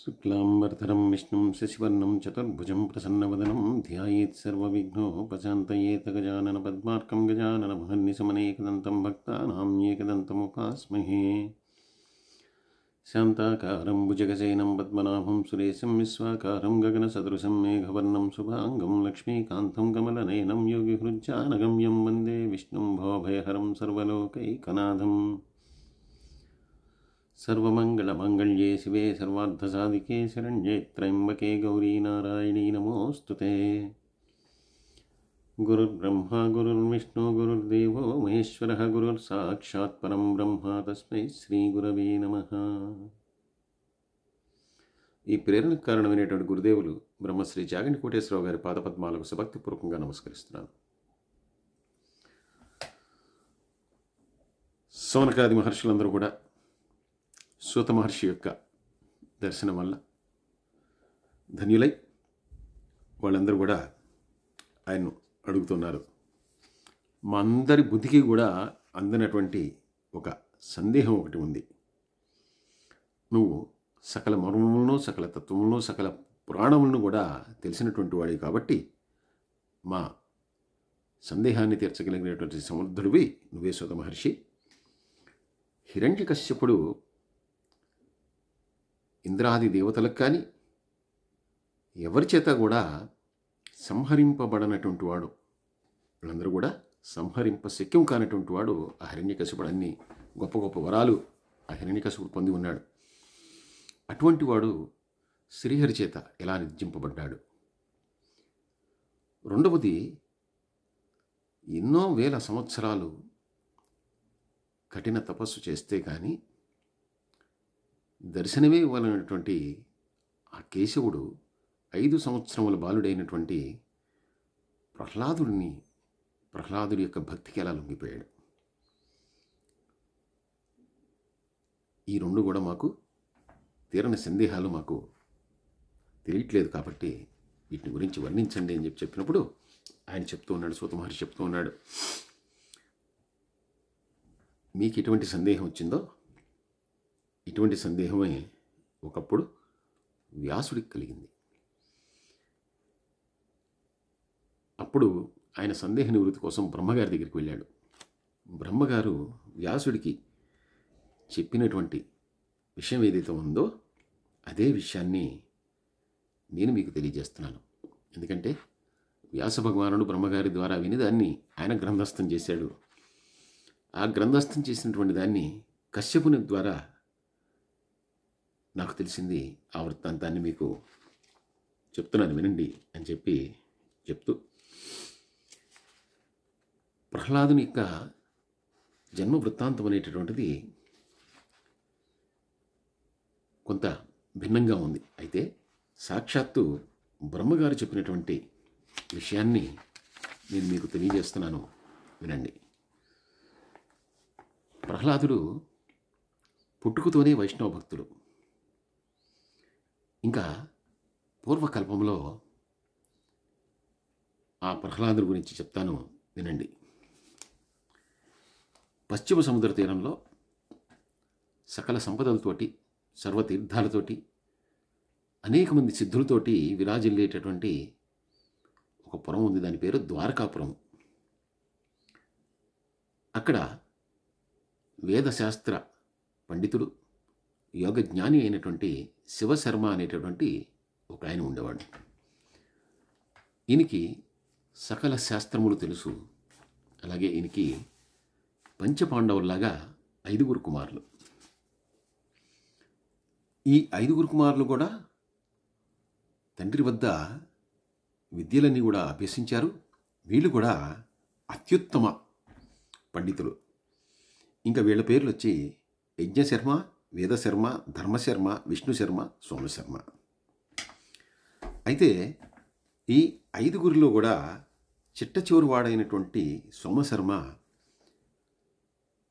शुक्लांबरधरं विष्णुं शशिवर्णं चतुर्भुजं प्रसन्नवदनं ध्यायेत् सर्वविघ्नोपशान्तयेत गजाननपद्मार्कं गजाननमहर्निशमनेकदन्तं भक्तानां एकदन्तमुपास्महे। शान्ताकारं भुजगशयनं पद्मनाभं सुरेशं विश्वाकारं गगनसदृशं मेघवर्णं शुभाङ्गं लक्ष्मीकान्तं कमलनयनं योगिहृज्जानगम्यं वन्दे विष्णुं भवभयहरं सर्वलोकैकनाथम्। सर्वमङ्गलमाङ्गल्ये शिवे सर्वार्थसाधिके शरण्ये त्र्यम्बके गौरी नारायणी नमोऽस्तुते। गुरुर्ब्रह्मा गुरुर्विष्णु गुरुर्देवो महेश्वरः गुरुर्साक्षात् परं ब्रह्म तस्मै శ్రీగురవే నమః। ఈ ప్రేరణకు కారణమైనటువంటి గురుదేవులు బ్రహ్మశ్రీ చాగంటి కోటేశ్వరరావు గారి పాదపద్మాలకు సభక్తిపూర్వకంగా నమస్కరిస్తున్నాను. సౌనకాది మహర్షులందరూ కూడా సూత మహర్షి యొక్క దర్శనం వల్ల ధన్యులై వాళ్ళందరూ కూడా ఆయన్ను అడుగుతున్నారు. మా అందరి బుద్ధికి కూడా అందినటువంటి ఒక సందేహం ఒకటి ఉంది. నువ్వు సకల మర్మములను, సకల తత్వములను, సకల పురాణములను కూడా తెలిసినటువంటి వాడివి కాబట్టి మా సందేహాన్ని తీర్చగలిగినటువంటి సమర్థుడివి నువ్వే సూత మహర్షి. హిరణ్యకశ్యపుడు ఇంద్రాది దేవతలకు కానీ ఎవరి చేత కూడా సంహరింపబడనటువంటి వాడు, వాళ్ళందరూ కూడా సంహరింప శక్యం కానటువంటి వాడు ఆ హిరణ్యకశిపుడు. అన్ని గొప్ప గొప్ప వరాలు ఆ హిరణ్యకశిపుడు పొంది ఉన్నాడు. అటువంటి వాడు శ్రీహరి చేత ఎలా నిర్జింపబడ్డాడు? రెండవది, ఎన్నో వేల సంవత్సరాలు కఠిన తపస్సు చేస్తే కానీ దర్శనమే ఇవ్వాలన్నటువంటి ఆ కేశవుడు 5 సంవత్సరముల బాలుడైనటువంటి ప్రహ్లాదుడి యొక్క భక్తికి ఎలా లొంగిపోయాడు? ఈ రెండు కూడా మాకు తీరని సందేహాలు మాకు తెలియట్లేదు. కాబట్టి వీటిని గురించి వర్ణించండి అని చెప్పినప్పుడు ఆయన చెప్తూ ఉన్నాడు, సూత మహర్షి చెప్తూ ఉన్నాడు, మీకు ఎటువంటి సందేహం వచ్చిందో ఇటువంటి సందేహమే ఒకప్పుడు వ్యాసుడికి కలిగింది. అప్పుడు ఆయన సందేహ నివృత్తి కోసం బ్రహ్మగారి దగ్గరికి వెళ్ళాడు. బ్రహ్మగారు వ్యాసుడికి చెప్పినటువంటి విషయం ఏదైతే ఉందో అదే విషయాన్ని నేను మీకు తెలియజేస్తున్నాను. ఎందుకంటే వ్యాస భగవానుడు బ్రహ్మగారి ద్వారా విని దాన్ని ఆయన గ్రంథస్థం చేశాడు. ఆ గ్రంథస్థం చేసినటువంటి దాన్ని కశ్యపుని ద్వారా నాకు తెలిసింది. ఆ వృత్తాంతాన్ని మీకు చెప్తున్నాను, వినండి అని చెప్తూ ప్రహ్లాదుని యొక్క జన్మ వృత్తాంతం అనేటటువంటిది కొంత భిన్నంగా ఉంది. అయితే సాక్షాత్తు బ్రహ్మగారు చెప్పినటువంటి విషయాన్ని నేను మీకు తెలియజేస్తున్నాను, వినండి. ప్రహ్లాదుడు పుట్టుకతోనే వైష్ణవ భక్తుడు. ఇంకా పూర్వకల్పంలో ఆ ప్రహ్లాదుడి గురించి చెప్తాను, వినండి. పశ్చిమ సముద్ర తీరంలో సకల సంపదలతోటి, సర్వతీర్థాలతోటి, అనేక మంది సిద్ధులతోటి విరాజిల్లేటటువంటి ఒక పురం ఉంది. దాని పేరు ద్వారకాపురం. అక్కడ వేదశాస్త్ర పండితుడు, యోగజ్ఞాని అయినటువంటి శివశర్మ అనేటటువంటి ఒక ఆయన ఉండేవాడు. ఈయనకి సకల శాస్త్రములు తెలుసు. అలాగే ఈయనకి పంచపాండవుల్లాగా 5 కుమారులు. ఈ 5 కుమారులు కూడా తండ్రి వద్ద విద్యలన్నీ కూడా అభ్యసించారు. వీళ్ళు కూడా అత్యుత్తమ పండితులు. ఇంకా వీళ్ళ పేర్లు వచ్చి యజ్ఞశర్మ, వేదశర్మ, ధర్మశర్మ, విష్ణుశర్మ, సోమశర్మ. అయితే ఈ 5 కూడా చిట్ట చివరి వాడైనటువంటి సోమశర్మ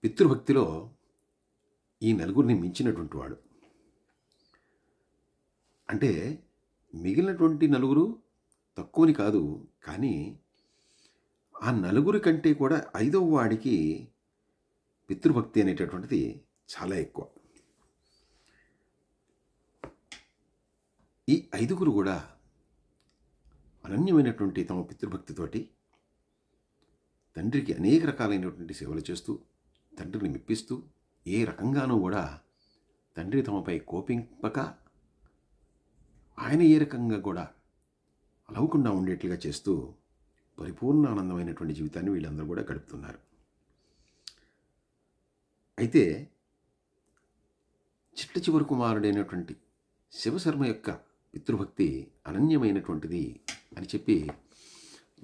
పితృభక్తిలో ఈ 4 మించినటువంటి వాడు. అంటే మిగిలినటువంటి 4 తక్కువని కాదు, కానీ ఆ 4 కంటే కూడా 5వ వాడికి పితృభక్తి అనేటటువంటిది చాలా ఎక్కువ. ఈ ఐదుగురు కూడా అనన్యమైనటువంటి తమ పితృభక్తితోటి తండ్రికి అనేక రకాలైనటువంటి సేవలు చేస్తూ తండ్రిని మెప్పిస్తూ ఏ రకంగానూ కూడా తండ్రి తమపై కోపింపక ఆయన ఏ రకంగా కూడా అలవకుండా ఉండేట్లుగా చేస్తూ పరిపూర్ణ ఆనందమైనటువంటి జీవితాన్ని వీళ్ళందరూ కూడా గడుపుతున్నారు. అయితే చిట్ట చివరి కుమారుడైనటువంటి శివశర్మ యొక్క పితృభక్తి అనన్యమైనటువంటిది అని చెప్పి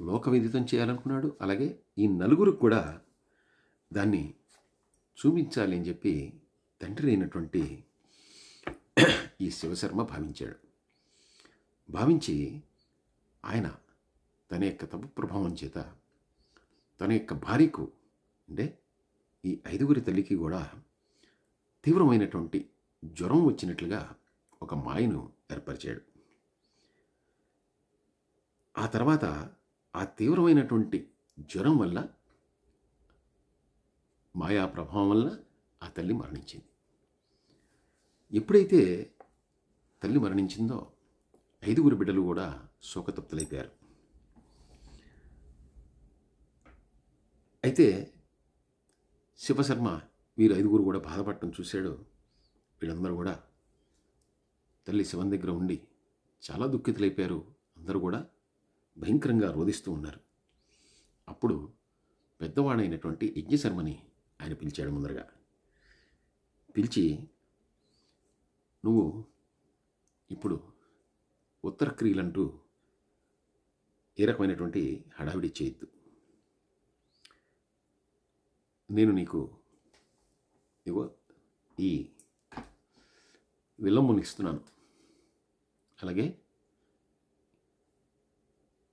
లోకవిదితం చేయాలనుకున్నాడు. అలాగే ఈ నలుగురికి కూడా దాన్ని చూపించాలి అని చెప్పి తండ్రి అయినటువంటి ఈ శివశర్మ భావించాడు. భావించి ఆయన తన యొక్క తప్పు ప్రభావం చేత తన యొక్క భార్యకు అంటే ఈ ఐదుగురి తల్లికి కూడా తీవ్రమైనటువంటి జ్వరం వచ్చినట్లుగా ఒక మాయను ఏర్పరిచాడు. ఆ తర్వాత ఆ తీవ్రమైనటువంటి జ్వరం వల్ల మాయా ప్రభావం వల్ల ఆ తల్లి మరణించింది. ఎప్పుడైతే తల్లి మరణించిందో ఐదుగురు బిడ్డలు కూడా శోకతప్తులైపోయారు. అయితే శివశర్మ వీరు ఐదుగురు కూడా బాధపడటం చూశాడు. వీళ్ళందరూ కూడా తల్లి శివన్ దగ్గర ఉండి చాలా దుఃఖితులైపోయారు. అందరూ కూడా భయంకరంగా రోధిస్తూ ఉన్నారు. అప్పుడు పెద్దవాడైనటువంటి యజ్ఞశర్మని ఆయన పిలిచాడు. ముందరగా పిలిచి, నువ్వు ఇప్పుడు ఉత్తర క్రియలంటూ ఏ రకమైనటువంటి హడావిడి చేయొద్దు. నేను నీకు ఇగో ఈ విల్లంబుని ఇస్తున్నాను. అలాగే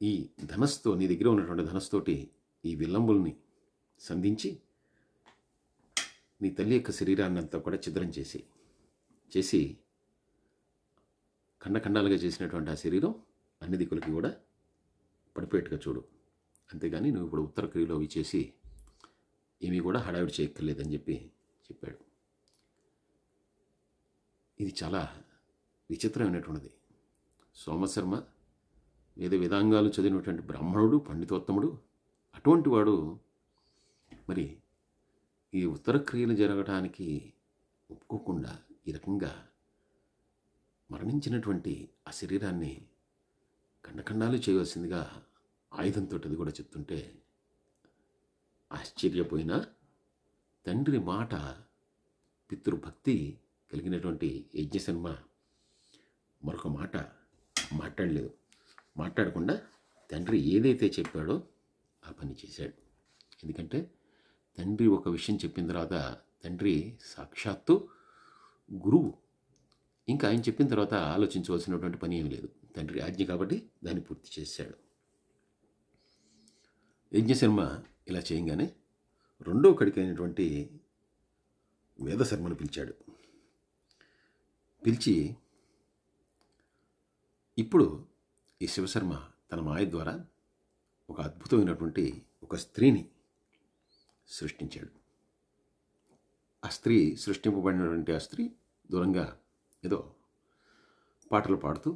ఈ ధనస్తో నీ దగ్గర ఉన్నటువంటి ధనస్తోటి ఈ విల్లంబుల్ని సంధించి నీ తల్లి యొక్క శరీరాన్ని అంతా కూడా ఛిద్రం చేసి ఖండఖండాలుగా చేసినటువంటి ఆ శరీరం అన్ని దిక్కులకి కూడా పడిపోయేట్టుగా చూడు. అంతేగాని నువ్వు ఇప్పుడు ఉత్తర క్రియలో అవి చేసి ఏమీ కూడా హడావిడి చేయక్కర్లేదని చెప్పాడు. ఇది చాలా విచిత్రమైనటువంటిది. సోమశర్మ వేద వేదాంగాలు చదివినటువంటి బ్రాహ్మణుడు, పండితోత్తముడు. అటువంటి వాడు మరి ఈ ఉత్తర క్రియలు జరగటానికి ఒప్పుకోకుండా ఈ రకంగా మరణించినటువంటి ఆ శరీరాన్ని ఖండఖండాలు చేయవలసిందిగా ఆయుధంతో అది కూడా చెప్తుంటే ఆశ్చర్యపోయినా తండ్రి మాట పితృభక్తి కలిగినటువంటి యజ్ఞశర్మ మరొక మాట మాట్లాడకుండా తండ్రి ఏదైతే చెప్పాడో ఆ పని చేశాడు. ఎందుకంటే తండ్రి ఒక విషయం చెప్పిన తర్వాత తండ్రి సాక్షాత్తు గురువు. ఇంకా ఆయన చెప్పిన తర్వాత ఆలోచించవలసినటువంటి పని ఏమి లేదు. తండ్రి ఆజ్ఞ కాబట్టి దాన్ని పూర్తి చేశాడు. యజ్ఞశర్మ ఇలా చేయగానే రెండో కడికైనటువంటి వేదశర్మను పిలిచాడు. పిలిచి, ఇప్పుడు ఈ శివశర్మ తన మాయ ద్వారా ఒక అద్భుతమైనటువంటి ఒక స్త్రీని సృష్టించాడు. ఆ స్త్రీ సృష్టింపబడినటువంటి ఆ స్త్రీ దూరంగా ఏదో పాటలు పాడుతూ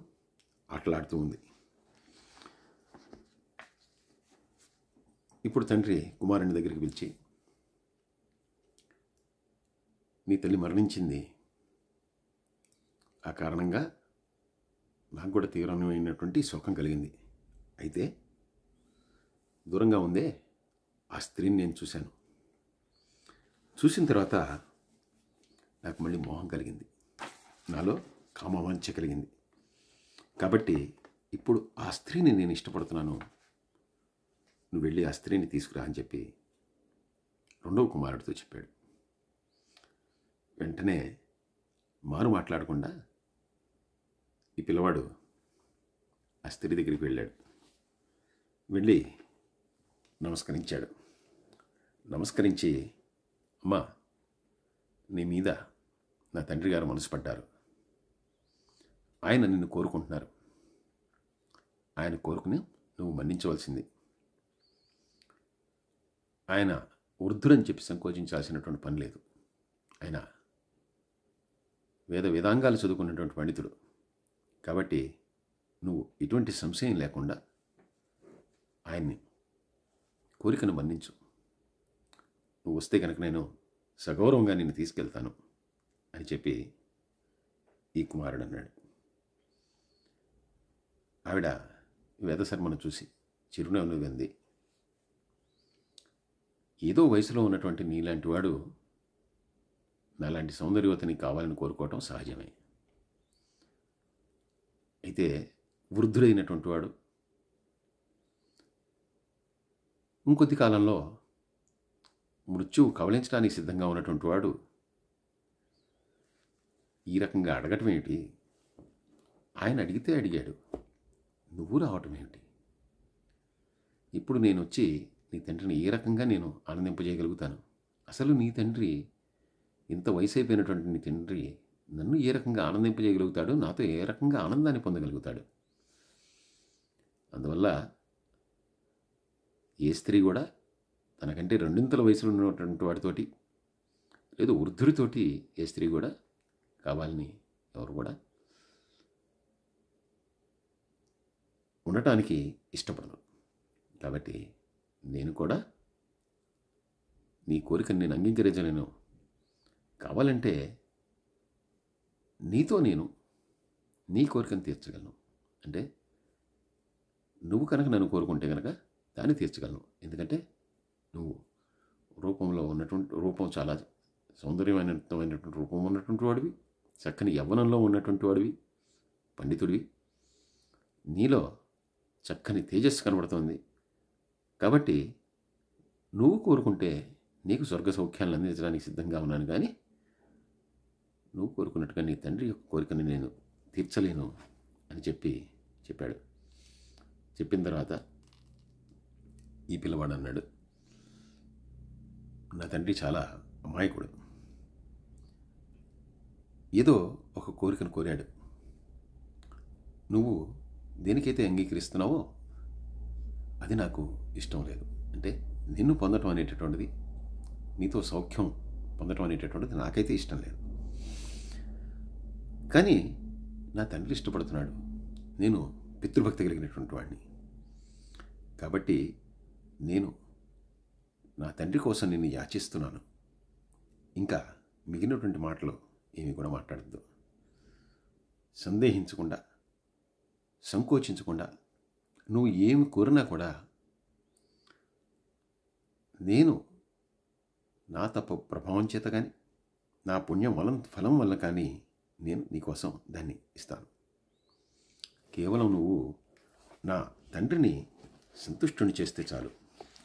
ఆటలాడుతూ ఉంది. ఇప్పుడు తండ్రి కుమారుని దగ్గరికి పిలిచి, నీ తల్లి మరణించింది. ఆ కారణంగా నాకు కూడా తీవ్రమైనటువంటి శోకం కలిగింది. అయితే దూరంగా ఉందే ఆ స్త్రీని నేను చూశాను. చూసిన తర్వాత నాకు మళ్ళీ మోహం కలిగింది, నాలో కామవాంఛ కలిగింది. కాబట్టి ఇప్పుడు ఆ స్త్రీని నేను ఇష్టపడుతున్నాను, నువ్వు వెళ్ళి ఆ స్త్రీని తీసుకురా అని చెప్పి రెండవ కుమారుడితో చెప్పాడు. వెంటనే మారు మాట్లాడకుండా ఈ పిల్లవాడు ఆ స్త్రీ దగ్గరికి వెళ్ళాడు. వెళ్ళి నమస్కరించాడు. నమస్కరించి, అమ్మా, నీ మీద నా తండ్రి గారు మనసు పడ్డారు. ఆయన నిన్ను కోరుకుంటున్నారు. ఆయన కోరుకుని నువ్వు మన్నించవలసింది. ఆయన వృద్ధుడని చెప్పి సంకోచించాల్సినటువంటి పని లేదు. ఆయన వేదాంగాలు చదువుకున్నటువంటి పండితుడు. కాబట్టి నువ్వు ఎటువంటి సంశయం లేకుండా ఆయన్ని కోరికను మన్నించు. నువ్వు వస్తే కనుక నేను సగౌరవంగా నిన్ను తీసుకెళ్తాను అని చెప్పి ఈ కుమారుడు అన్నాడు. ఆవిడ వేదశర్మను చూసి చిరునవ్వు నవ్వింది. ఏదో వయసులో ఉన్నటువంటి నీలాంటి వాడు నాలాంటి సౌందర్యవతిని కావాలని కోరుకోవటం సహజమే. అయితే వృద్ధుడైనటువంటి వాడు ఇంకొద్ది కాలంలో మృత్యువు కవలించడానికి సిద్ధంగా ఉన్నటువంటి వాడు ఈ రకంగా అడగటం ఏమిటి? ఆయన అడిగితే అడిగాడు, నువ్వు రావటం ఏమిటి? ఇప్పుడు నేను వచ్చి నీ తండ్రిని ఏ రకంగా నేను ఆనందింపజేయగలుగుతాను? అసలు నీ తండ్రి, ఇంత వయసు అయిపోయినటువంటి నీ తండ్రి నన్ను ఏ రకంగా ఆనందింపజేయగలుగుతాడు? నాతో ఏ రకంగా ఆనందాన్ని పొందగలుగుతాడు? అందువల్ల ఏ స్త్రీ కూడా తనకంటే రెండింతల వయసులో ఉన్నటువంటి వాడితోటి, లేదు వృద్ధుడితోటి ఏ స్త్రీ కూడా కావాలని ఎవరు కూడా ఉండటానికి ఇష్టపడను. కాబట్టి నేను కూడా నీ కోరికను నేను అంగీకరించలేను. కావాలంటే నీతో నేను నీ కోరికను తీర్చగలను. అంటే నువ్వు కనుక నన్ను కోరుకుంటే కనుక దాన్ని తీర్చగలను. ఎందుకంటే నువ్వు రూపం చాలా సౌందర్యమైనటువంటి రూపం ఉన్నటువంటి వాడివి, చక్కని యవ్వనంలో ఉన్నటువంటి వాడివి, పండితుడివి, నీలో చక్కని తేజస్సు కనబడుతోంది. కాబట్టి నువ్వు కోరుకుంటే నీకు స్వర్గ సౌఖ్యాలను అందించడానికి సిద్ధంగా ఉన్నాను, కానీ నువ్వు కోరుకున్నట్టుగా నీ తండ్రి యొక్క కోరికని నేను తీర్చలేను అని చెప్పాడు. చెప్పిన తర్వాత ఈ పిల్లవాడు అన్నాడు, నా తండ్రి చాలా అమాయకుడు. ఏదో ఒక కోరికను కోరాడు. నువ్వు దేనికైతే అంగీకరిస్తున్నావో అది నాకు ఇష్టం లేదు. అంటే నిన్ను పొందటం అనేటటువంటిది, నీతో సౌఖ్యం పొందటం అనేటటువంటిది నాకైతే ఇష్టం లేదు. కానీ నా తండ్రి ఇష్టపడుతున్నాడు. నేను పితృభక్తి కలిగినటువంటి వాడిని. కాబట్టి నేను నా తండ్రి కోసం నిన్ను యాచిస్తున్నాను. ఇంకా మిగిలినటువంటి మాటలు ఏమి కూడా మాట్లాడద్దు. సందేహించకుండా, సంకోచించకుండా నువ్వు ఏమి కోరినా కూడా నేను నా తప్ప ప్రభావం చేత కానీ, నా పుణ్యం ఫలం వల్ల కానీ నేను నీకోసం దాన్ని ఇస్తాను. కేవలం నువ్వు నా తండ్రిని సంతుష్టుని చేస్తే చాలు,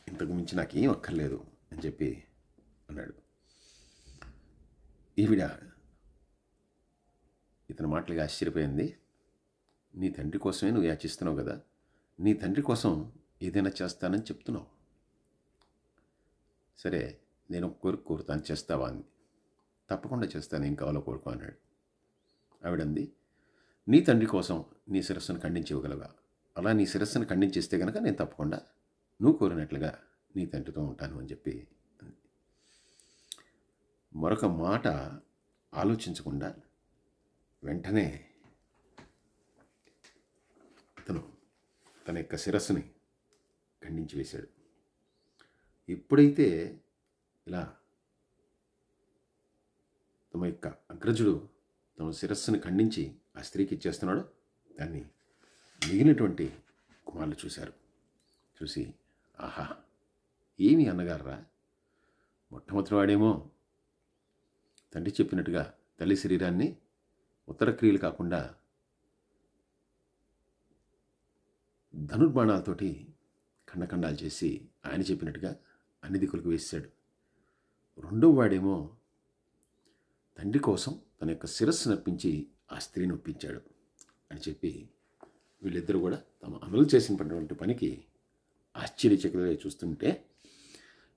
ఇంతకు మించి నాకేం అక్కర్లేదు అని చెప్పి అన్నాడు. ఈవిడ ఇతని మాటలుగా ఆశ్చర్యపోయింది. నీ తండ్రి కోసమే నువ్వు యాచిస్తున్నావు కదా, నీ తండ్రి కోసం ఏదైనా చేస్తానని చెప్తున్నావు. సరే, నేను కోరుతాను, చేస్తావా అని. తప్పకుండా చేస్తాను, ఏం కావాలో కోరుకో అన్నాడు. ఆవిడంది, నీ తండ్రి కోసం నీ శిరస్సును ఖండించి ఇవ్వగలవా? అలా నీ శిరస్సును ఖండించేస్తే కనుక నేను తప్పకుండా నువ్వు కోరినట్లుగా నీ తండ్రితో ఉంటాను అని చెప్పి అంది. మరొక మాట ఆలోచించకుండా వెంటనే అతను తన యొక్క శిరస్సుని ఖండించి వేశాడు. ఎప్పుడైతే ఇలా తమ యొక్క అగ్రజుడు తమ శిరస్సుని ఖండించి ఆ స్త్రీకి ఇచ్చేస్తున్నాడో దాన్ని మిగిలినటువంటి కుమారులు చూశారు. చూసి, ఆహా, ఏమి అన్నగారా, మొట్టమొదటి వాడేమో తండ్రి చెప్పినట్టుగా తల్లి శరీరాన్ని ఉత్తర క్రియలు కాకుండా ధనుర్బాణాలతోటి ఖండఖండాలు చేసి ఆయన చెప్పినట్టుగా అన్ని దిక్కులకు వేసాడు. రెండవ వాడేమో తండ్రి కోసం తన యొక్క శిరస్సు నప్పించి ఆ స్త్రీని ఒప్పించాడు అని చెప్పి వీళ్ళిద్దరూ కూడా తమ అమలు చేసినటువంటి పనికి ఆశ్చర్యచకితులై చూస్తుంటే,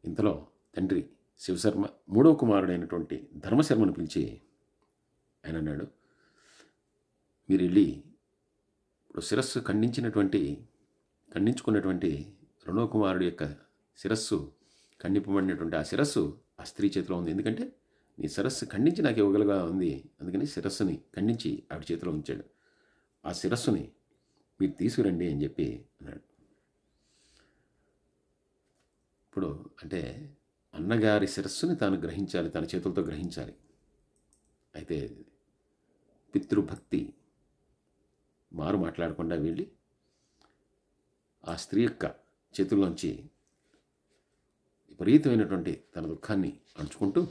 ఇంతలో తండ్రి శివశర్మ మూడవ కుమారుడైనటువంటి ధర్మశర్మను పిలిచి ఆయన అన్నాడు, మీరు వెళ్ళి ఇప్పుడు శిరస్సు ఖండించుకున్నటువంటి రెండవ కుమారుడు యొక్క శిరస్సు ఖండింపబడినటువంటి ఆ శిరస్సు ఆ స్త్రీ చేతిలో ఉంది. ఎందుకంటే నీ శిరస్సు ఖండించి నాకు ఇవ్వగలగా ఉంది, అందుకని శిరస్సుని ఖండించి ఆవిడ చేతిలో ఉంచాడు. ఆ శిరస్సుని మీరు తీసుకురండి అని చెప్పి అన్నాడు. ఇప్పుడు అంటే అన్నగారి శిరస్సుని తాను గ్రహించాలి, తన చేతులతో గ్రహించాలి. అయితే పితృభక్తి మారు మాట్లాడకుండా వెళ్ళి ఆ స్త్రీ యొక్క చేతుల్లోంచి విపరీతమైనటువంటి తన దుఃఖాన్ని అణుచుకుంటూ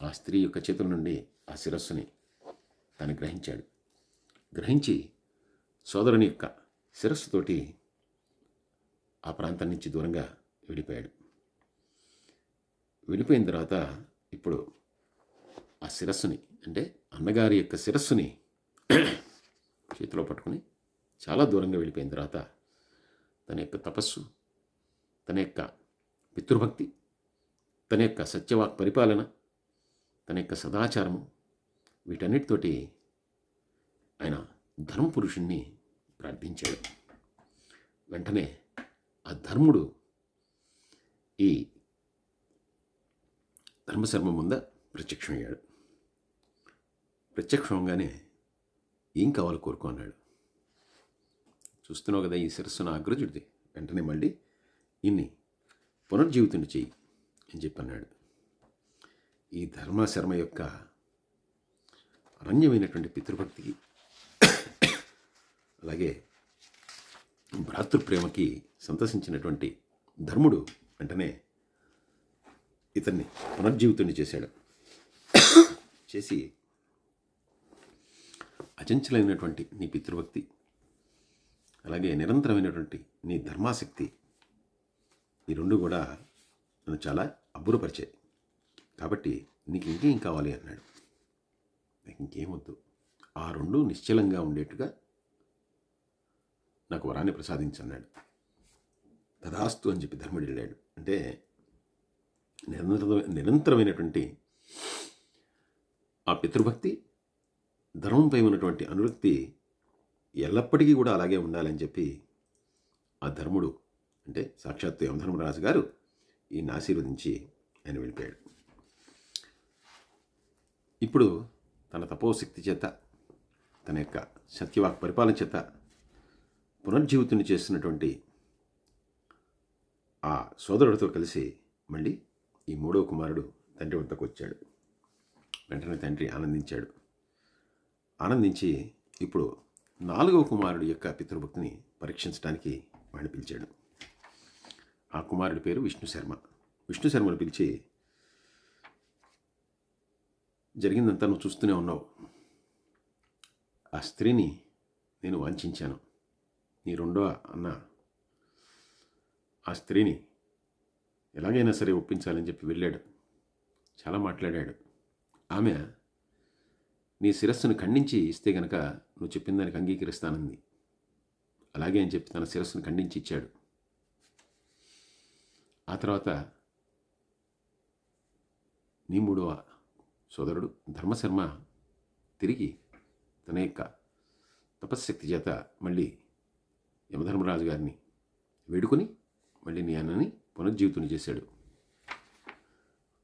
ఆ స్త్రీ యొక్క చేతుల నుండి ఆ శిరస్సుని తాను గ్రహించాడు. గ్రహించి సోదరుని యొక్క శిరస్సుతోటి ఆ ప్రాంతం నుంచి దూరంగా వెళ్ళిపోయాడు. వెళ్ళిపోయిన తర్వాత ఇప్పుడు ఆ శిరస్సుని అంటే అన్నగారి యొక్క శిరస్సుని చేతిలో పట్టుకుని చాలా దూరంగా వెళ్ళిపోయిన తర్వాత తన యొక్క తపస్సు, తన యొక్క పితృభక్తి, తన యొక్క సత్యవాక్ పరిపాలన, తన యొక్క సదాచారము, వీటన్నిటితోటి ఆయన ధర్మపురుషుణ్ణి ప్రార్థించాడు. వెంటనే ఆ ధర్ముడు ఈ ధర్మశర్మ ముంద ప్రత్యక్షమయ్యాడు. ప్రత్యక్షంగానే ఏం కావాలో కోరుకో అన్నాడు. చూస్తున్నావు కదా ఈ శిరస్సును అగ్రజుడిది, వెంటనే మళ్ళీ ఇన్ని పునర్జీవితుని చెయ్యి అని చెప్పి అన్నాడు. ఈ ధర్మశర్మ యొక్క అరణ్యమైనటువంటి పితృభక్తికి అలాగే భ్రాతృప్రేమకి సంతసించినటువంటి ధర్ముడు వెంటనే ఇతన్ని పునర్జీవితుని చేశాడు. చేసి అచంచలైనటువంటి నీ పితృభక్తి అలాగే నిరంతరమైనటువంటి నీ ధర్మాసక్తి ఈ రెండు కూడా నన్ను చాలా అబ్బురపరిచాయి. కాబట్టి నీకు ఇంకేం కావాలి అన్నాడు. నాకు ఇంకేమొద్దు, ఆ రెండు నిశ్చలంగా ఉండేట్టుగా నాకు వరాన్ని ప్రసాదించన్నాడు. తదాస్తు అని చెప్పి ధర్ముడు వెళ్ళాడు. అంటే నిరంతరమైనటువంటి ఆ పితృభక్తి, ధర్మంపై ఉన్నటువంటి అనురక్తి ఎల్లప్పటికీ కూడా అలాగే ఉండాలని చెప్పి ఆ ధర్ముడు అంటే సాక్షాత్తు యమధర్మరాజు గారు ఈయన ఆశీర్వదించి ఆయన వెళ్ళిపోయాడు. ఇప్పుడు తన తపోశక్తి చేత, తన యొక్క సత్యవాక్ పరిపాలన చేత పునర్జీవితుని చేస్తున్నటువంటి ఆ సోదరుడితో కలిసి మళ్ళీ ఈ మూడవ కుమారుడు తండ్రి వద్దకు వచ్చాడు. వెంటనే తండ్రి ఆనందించాడు. ఆనందించి ఇప్పుడు నాలుగవ కుమారుడు యొక్క పితృభక్తిని పరీక్షించడానికి వాడిని పిలిచాడు. ఆ కుమారుడి పేరు విష్ణుశర్మ. విష్ణుశర్మను పిలిచి, జరిగిందంతా నువ్వు చూస్తూనే ఉన్నావు. ఆ స్త్రీని నేను వాంఛించాను. నీ రెండో అన్న ఆ స్త్రీని ఎలాగైనా సరే ఒప్పించాలని చెప్పి వెళ్ళాడు. చాలా మాట్లాడాడు. ఆమె నీ శిరస్సును ఖండించి ఇస్తే గనక నువ్వు చెప్పిన దానికి అంగీకరిస్తానంది. అలాగే అని చెప్పి తన శిరస్సును ఖండించి ఇచ్చాడు. ఆ తర్వాత నీ మూడవ సోదరుడు ధర్మశర్మ తిరిగి తన యొక్క తపశ్శక్తి చేత మళ్ళీ యమధర్మరాజు గారిని వేడుకొని మళ్ళీ నీ అన్నని పునర్జీవితుని చేశాడు.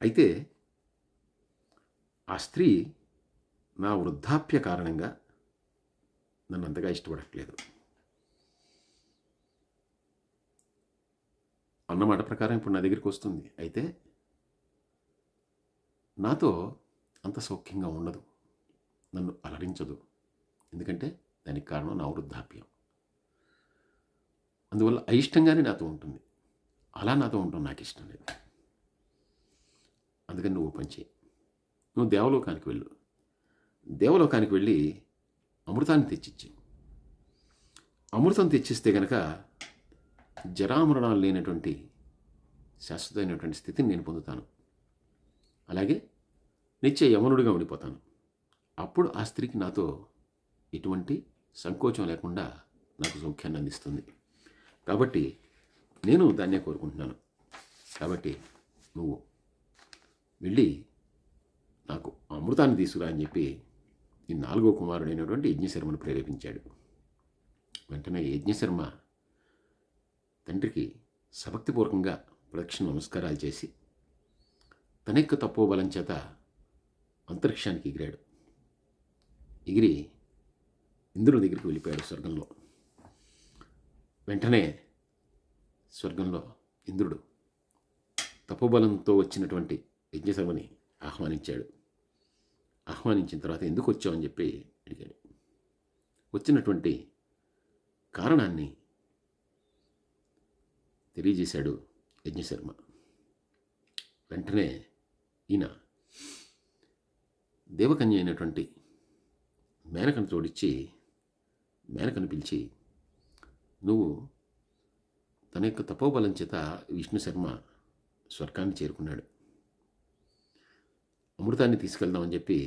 అయితే ఆ స్త్రీ నా వృద్ధాప్య కారణంగా నన్ను అంతగా ఇష్టపడట్లేదు. అన్నమాట ప్రకారం ఇప్పుడు నా దగ్గరికి వస్తుంది. అయితే నాతో అంత సౌఖ్యంగా ఉండదు, నన్ను అలరించదు. ఎందుకంటే దానికి కారణం నా వృద్ధాప్యం. అందువల్ల అయిష్టంగానే నాతో ఉంటుంది. అలా నాతో ఉండడం నాకు ఇష్టం లేదు. అందుకని నువ్వు పని చేయి. నువ్వు దేవలోకానికి వెళ్ళు. దేవలోకానికి వెళ్ళి అమృతాన్ని తెచ్చిచ్చి, అమృతం తెచ్చిస్తే కనుక జరామరణాలు లేనటువంటి శాశ్వతమైనటువంటి స్థితిని నేను పొందుతాను. అలాగే నిత్య యమనుడిగా ఉండిపోతాను. అప్పుడు ఆ స్త్రీకి నాతో ఎటువంటి సంకోచం లేకుండా నాకు సౌఖ్యాన్ని అందిస్తుంది. కాబట్టి నేను దాన్నే కోరుకుంటున్నాను. కాబట్టి నువ్వు వెళ్ళి నాకు అమృతాన్ని తీసుకురా అని చెప్పి ఈ నాలుగో కుమారుడైనటువంటి యజ్ఞశర్మను ప్రేరేపించాడు. వెంటనే యజ్ఞశర్మ తండ్రికి సభక్తిపూర్వకంగా ప్రదక్షిణ నమస్కారాలు చేసి తన యొక్క తపోబలం చేత అంతరిక్షానికి ఎగిరాడు. ఎగిరి ఇంద్రుడి దగ్గరికి వెళ్ళిపోయాడు స్వర్గంలో. వెంటనే స్వర్గంలో ఇంద్రుడు తపోబలంతో వచ్చినటువంటి యజ్ఞసర్మని ఆహ్వానించాడు. ఆహ్వానించిన తర్వాత ఎందుకు వచ్చావని చెప్పి అడిగాడు. వచ్చినటువంటి కారణాన్ని తెలియజేశాడు యజ్ఞశర్మ. వెంటనే ఈయన దేవకన్య అయినటువంటి మేనకను తోడిచ్చి మేనకను పిలిచి, నువ్వు తన యొక్క తపోబలం చేత విష్ణుశర్మ స్వర్గాన్ని చేరుకున్నాడు, అమృతాన్ని తీసుకెళ్దామని చెప్పి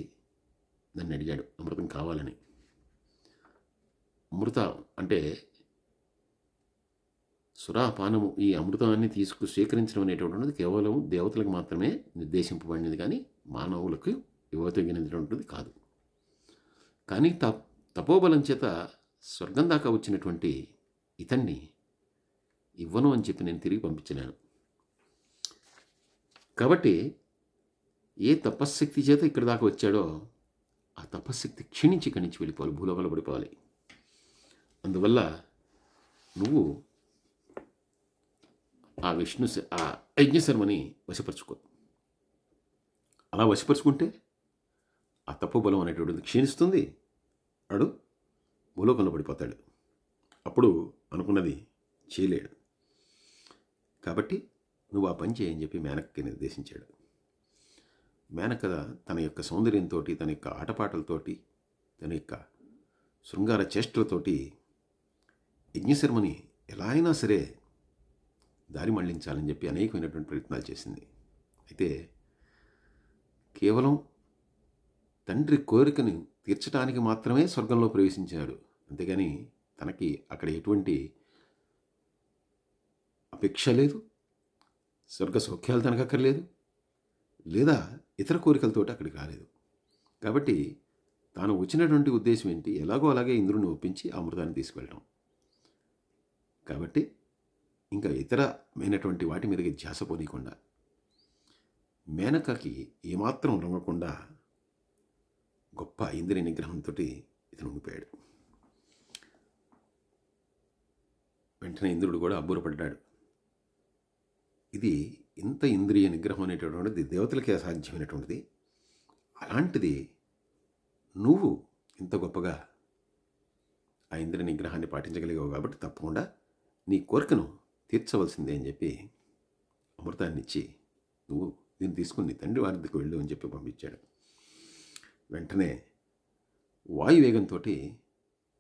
నన్ను అడిగాడు. అమృతం కావాలని. అమృతం అంటే సురాపానము, ఈ అమృతాన్ని స్వీకరించడం అనేటువంటిది కేవలం దేవతలకు మాత్రమే నిర్దేశింపబడినది, కానీ మానవులకు ఇవ్వతగినటువంటిది కాదు. కానీ తపోబలం చేత స్వర్గం దాకా వచ్చినటువంటి ఇతన్ని ఇవ్వను అని చెప్పి నేను తిరిగి పంపించలేను. కాబట్టి ఏ తపశ్శక్తి చేత ఇక్కడి దాకా వచ్చాడో ఆ తపశ్శక్తి క్షీణించి ఇక్కడి నుంచి వెళ్ళిపోవాలి, భూలోకంలో పడిపోవాలి. అందువల్ల నువ్వు ఆ యజ్ఞశర్మని వశపరుచుకో. అలా వశపరుచుకుంటే ఆ తపోబలం అనేటువంటిది క్షీణిస్తుంది, వాడు భూలోకంలో పడిపోతాడు. అప్పుడు అనుకున్నది చేయలేడు. కాబట్టి నువ్వు ఆ పని చేయని చెప్పి మేనకకి నిర్దేశించాడు. మేనక తన యొక్క సౌందర్యంతో, తన యొక్క ఆటపాటలతోటి, తన యొక్క శృంగార చేష్టలతోటి యజ్ఞశర్మని ఎలా అయినా సరే దారి మళ్లించాలని చెప్పి అనేకమైనటువంటి ప్రయత్నాలు చేసింది. అయితే కేవలం తండ్రి కోరికను తీర్చడానికి మాత్రమే స్వర్గంలో ప్రవేశించాడు, అంతేగాని తనకి అక్కడ ఎటువంటి అపేక్ష లేదు, స్వర్గ సౌఖ్యాలు తనకు అక్కర్లేదు, లేదా ఇతర కోరికలతోటి అక్కడికి రాలేదు. కాబట్టి తాను వచ్చినటువంటి ఉద్దేశం ఏంటి, ఎలాగో అలాగే ఇంద్రుని ఒప్పించి ఆ అమృతాన్ని తీసుకువెళ్ళడం. కాబట్టి ఇంకా ఇతరమైనటువంటి వాటి మీదకి ధ్యాస పోనీయకుండా, మేనకకి ఏమాత్రం లొంగకుండా గొప్ప ఇంద్రియ నిగ్రహంతో ఇతను ఉండిపోయాడు. వెంటనే ఇంద్రుడు కూడా అబ్బురపడ్డాడు. ఇది ఇంత ఇంద్రియ నిగ్రహం అనేటటువంటిది దేవతలకే అసాధ్యమైనటువంటిది, అలాంటిది నువ్వు ఇంత గొప్పగా ఆ ఇంద్రియ నిగ్రహాన్ని పాటించగలిగావు, కాబట్టి తప్పకుండా నీ కోరికను తీర్చవలసిందే అని చెప్పి అమృతాన్ని ఇచ్చి, నువ్వు దీన్ని తీసుకుని నీ తండ్రి వారికి వెళ్ళు అని చెప్పి పంపించాడు. వెంటనే వాయువేగంతో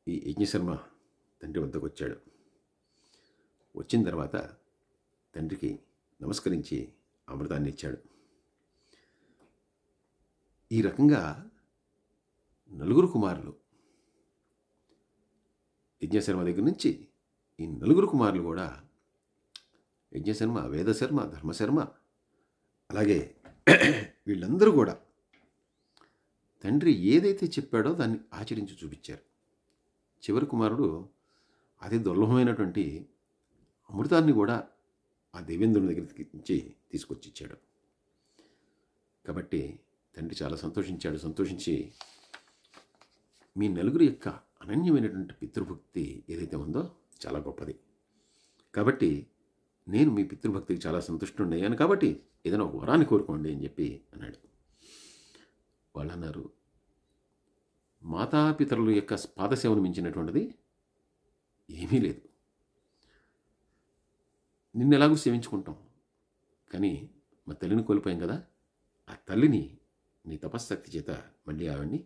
ఈ యజ్ఞశర్మ తండ్రి వద్దకు వచ్చాడు. వచ్చిన తర్వాత తండ్రికి నమస్కరించి అమృతాన్ని ఇచ్చాడు. ఈ రకంగా 4 కుమారులు, యజ్ఞశర్మ దగ్గర నుంచి ఈ 4 కుమారులు కూడా, యజ్ఞశర్మ, వేదశర్మ, ధర్మశర్మ, అలాగే వీళ్ళందరూ కూడా తండ్రి ఏదైతే చెప్పాడో దాన్ని ఆచరించి చూపించారు. చివరి కుమారుడు అతి దుర్లభమైనటువంటి అమృతాన్ని కూడా ఆ దేవేంద్రుని దగ్గరికి నుంచి తీసుకొచ్చి ఇచ్చాడు. కాబట్టి తండ్రి చాలా సంతోషించి, మీ 4 యొక్క అనన్యమైనటువంటి పితృభక్తి ఏదైతే ఉందో చాలా గొప్పది, కాబట్టి నేను మీ పితృభక్తికి చాలా సంతుష్టున్నాను, కాబట్టి ఏదైనా ఒక వరాన్ని కోరుకోండి అని చెప్పి అన్నాడు. వాళ్ళు అన్నారు, మాతాపితరుల యొక్క పాదసేవను మించినటువంటిది ఏమీ లేదు. నిన్ను ఎలాగూ సేవించుకుంటాం, కానీ మా తల్లిని కోల్పోయాం కదా, ఆ తల్లిని నీ తపశ్శక్తి చేత మళ్ళీ ఆవిడ్ని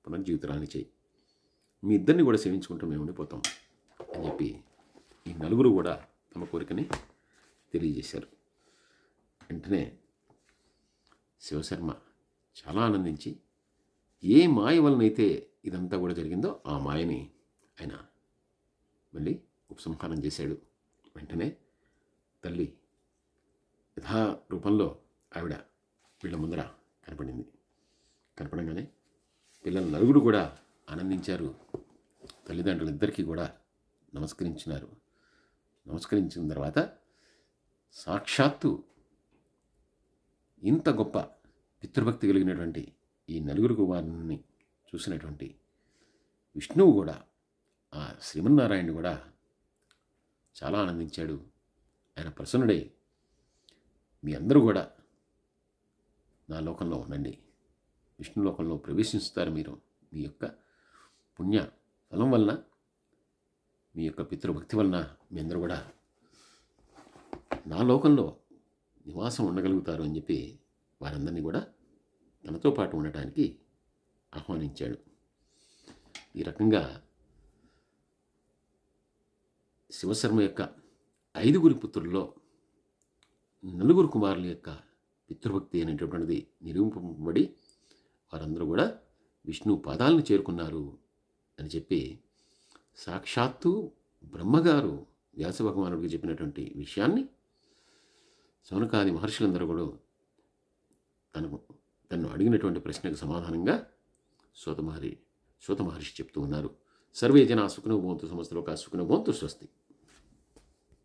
పునర్జీవితాన్ని చేయి, మీ ఇద్దరిని కూడా సేవించుకుంటాం, మేము ఉండిపోతాం అని చెప్పి ఈ 4 కూడా తమ కోరికని తెలియజేశారు. వెంటనే శివశర్మ చాలా ఆనందించి, ఏ మాయ వలనైతే ఇదంతా కూడా జరిగిందో ఆ మాయని ఆయన మళ్ళీ ఉపసంహారం చేశాడు. వెంటనే తల్లి యథా రూపంలో ఆవిడ వీళ్ళ ముందర కనపడంగానే పిల్లలు 4 కూడా ఆనందించారు. తల్లిదండ్రులిద్దరికీ కూడా నమస్కరించిన తర్వాత సాక్షాత్తు ఇంత గొప్ప పితృభక్తి కలిగినటువంటి ఈ 4 కుమారుని చూసినటువంటి విష్ణువు కూడా శ్రీమన్నారాయణుడు కూడా చాలా ఆనందించాడు. ఆయన ప్రసన్నుడై, మీ అందరూ కూడా నా లోకంలో ఉండండి, విష్ణు లోకంలో ప్రవేశిస్తారు. మీరు మీ యొక్క పుణ్య ఫలం వలన, మీ యొక్క పితృభక్తి వలన మీ అందరూ కూడా నా లోకంలో నివాసం ఉండగలుగుతారు అని చెప్పి వారందరినీ కూడా తనతో పాటు ఉండటానికి ఆహ్వానించాడు. ఈ రకంగా శివశర్మ యొక్క 5గురి పుత్రుల్లో 4 కుమారుల యొక్క పితృభక్తి అనేటటువంటిది నిరూపింపబడి వారందరూ కూడా విష్ణు పాదాలను చేరుకున్నారు అని చెప్పి సాక్షాత్తు బ్రహ్మగారు వ్యాస భగవానుడికి చెప్పినటువంటి విషయాన్ని శౌనకాది మహర్షులందరూ కూడా తను అడిగినటువంటి ప్రశ్నకు సమాధానంగా సూత మహర్షి చెప్తూ ఉన్నారు. సర్వే జనా సుఖినో భవంతు, సమస్త లోకా సుఖినో భవంతు. స్వస్తి.